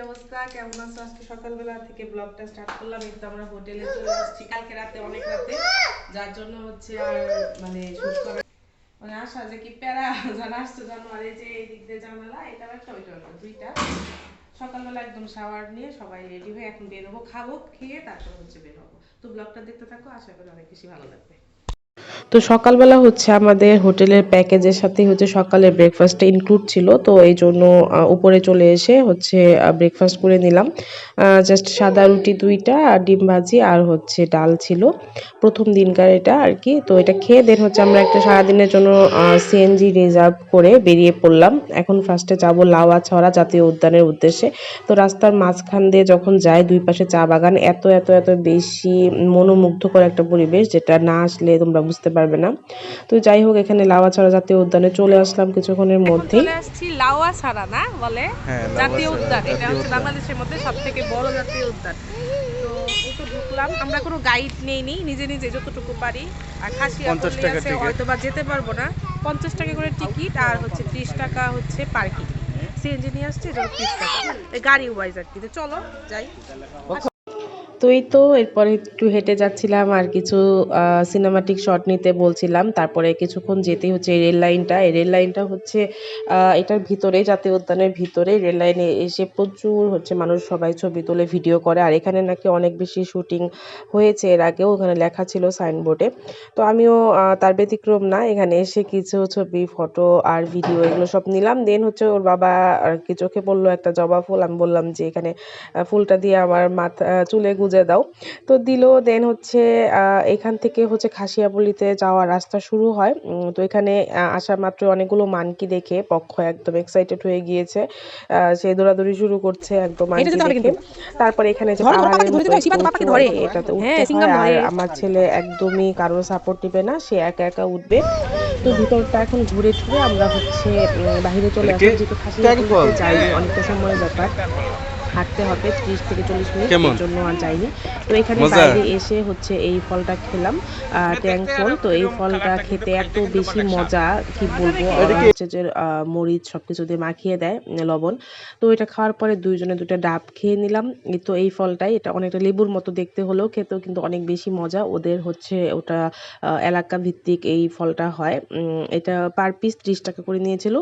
অবস্থা? কেমন আছো? আজকে সকালবেলা থেকে ব্লগটা স্টার্ট করলাম। এই তো আমরা হোটেলে চলে আসছি কালকে রাতে, অনেক রাতে, যার জন্য হচ্ছে আর মানে শুট করা মানে আসা যে কি প্যারা জানা আসছে জানুয়ারি, যে এই দিক দিয়ে জানালা এটাও একটা ওইটাও একটা দুইটা। সকালবেলা একদম শাওয়ার নিয়ে সবাই রেডি হয়ে এখন বের হবো, খাবো, খেয়ে তারপর হচ্ছে বের হবো। তো ব্লগটা দেখতে থাকো, আশা করি অনেক বেশি ভালো লাগবে। তো সকালবেলা হচ্ছে আমাদের হোটেলের প্যাকেজের সাথে হচ্ছে সকালের ব্রেকফাস্টটা ইনক্লুড ছিল, তো এই জন্য উপরে চলে এসে হচ্ছে ব্রেকফাস্ট করে নিলাম। জাস্ট সাদা রুটি দুইটা আর ডিম ভাজি আর হচ্ছে ডাল ছিল, প্রথম দিনকার এটা আর কি। তো এটা খেয়ে দেন হচ্ছে আমরা একটা সারাদিনের জন্য সিএনজি রিজার্ভ করে বেরিয়ে পড়লাম। এখন ফার্স্টে যাবো লাউয়াছড়া জাতীয় উদ্যানের উদ্দেশ্যে। তো রাস্তার মাঝখান দিয়ে যখন যাই, দুই পাশে চা বাগান, এত এত এত বেশি মনোমুগ্ধকর একটা পরিবেশ, যেটা না আসলে তোমরা বুঝতে পারবে না। তো যাই হোক, এখানে লাউয়াছড়া জাতীয় উদ্যানে চলে আসলাম কিছুক্ষণের মধ্যেই। চলে আসছি লাউয়াছড়া না বলে জাতীয় উদ্যান, এটা হচ্ছে বাংলাদেশের মধ্যে সবথেকে বড় জাতীয় উদ্যান। তো এই তো ঢুকলাম, আমরা কোনো গাইড নেইনি, নিজে নিজে যতটুকু পারি। আর খাসিয়াপল্লী আছে, হয়তো বা যেতে পারবো না। 50 টাকা করে টিকিট আর হচ্ছে 30 টাকা হচ্ছে পার্কিং। সিএনজি নিয়ে আসছে, এটা 30 টাকা গাড়ি ওয়াইজ আর কি। তো চলো যাই। তো এই তো এরপরে একটু হেঁটে যাচ্ছিলাম আর কিছু সিনেমাটিক শট নিতে বলছিলাম। তারপরে কিছুক্ষণ যেতেই হচ্ছে এই রেল লাইনটা হচ্ছে এটার ভিতরে, জাতীয় উদ্যানের ভিতরে রেল লাইনে এসে প্রচুর হচ্ছে মানুষ সবাই ছবি তোলে, ভিডিও করে। আর এখানে নাকি অনেক বেশি শুটিং হয়েছে এর আগেও, ওখানে লেখা ছিল সাইনবোর্ডে। তো আমিও তার ব্যতিক্রম না, এখানে এসে কিছু ছবি, ফটো আর ভিডিও এগুলো সব নিলাম। দেন হচ্ছে ওর বাবা আর কি চোখে পড়লো একটা জবা ফুল, আমি বললাম যে এখানে ফুলটা দিয়ে আমার মাথা চুলে গুজে দাও। তো দিল। দেন হচ্ছে এখান থেকে হচ্ছে খাসিয়াপল্লীতে যাওয়ার রাস্তা শুরু হয়। তো এখানে আসা মাত্র অনেকগুলো মানকি দেখে পক্ষ একদম এক্সাইটেড হয়ে গিয়েছে, সে দৌড়াদৌড়ি শুরু করছে একদম মানকি দেখে। তারপরে এখানে যে পাহাড়ের মতো একটু উঁচু আর কি, এটাতে উঠতে হয়। আর আমার ছেলে একদমই কারোর সাপোর্ট নিবে না, সে একা একা উঠবে। তো ভিতরটা এখন ঘুরে ঘুরে আমরা হচ্ছে বাহিরে চলে আসলাম, যেহেতু খাসিয়াপল্লীতে যাইনি, অনেকটা সময়ের ব্যাপার, হাঁটতে হবে 30 থেকে 40 মিনিট, এর জন্য আর যাইনি। তো এখানে বাইরে এসে হচ্ছে এই ফলটা খেলাম, ট্যাং ফল। তো এই ফলটা খেতে এত বেশি মজা, কি বলবো। হচ্ছে যে মরিচ সবকিছু দিয়ে মাখিয়ে দেয়, লবণ। তো এটা খাওয়ার পরে দুইজনে দুটো ডাব খেয়ে নিলাম। তো এই ফলটাই, এটা অনেকটা লেবুর মতো দেখতে হলেও খেতেও কিন্তু অনেক বেশি মজা। ওদের হচ্ছে ওটা এলাকা ভিত্তিক এই ফলটা হয়। এটা পার পিস 30 টাকা করে নিয়েছিল।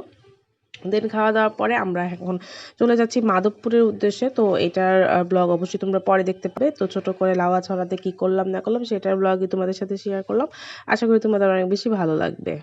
দেন খাওয়া দাওয়ার পরে আমরা এখন চলে যাচ্ছি মাধবপুরের উদ্দেশ্যে। তো এটার ব্লগ অবশ্যই তোমরা পরে দেখতে পাবে। তো ছোট করে লাউয়াছড়াতে কি করলাম না করলাম সেটার ব্লগই তোমাদের সাথে শেয়ার করলাম। আশা করি তোমাদের অনেক বেশি ভালো লাগবে।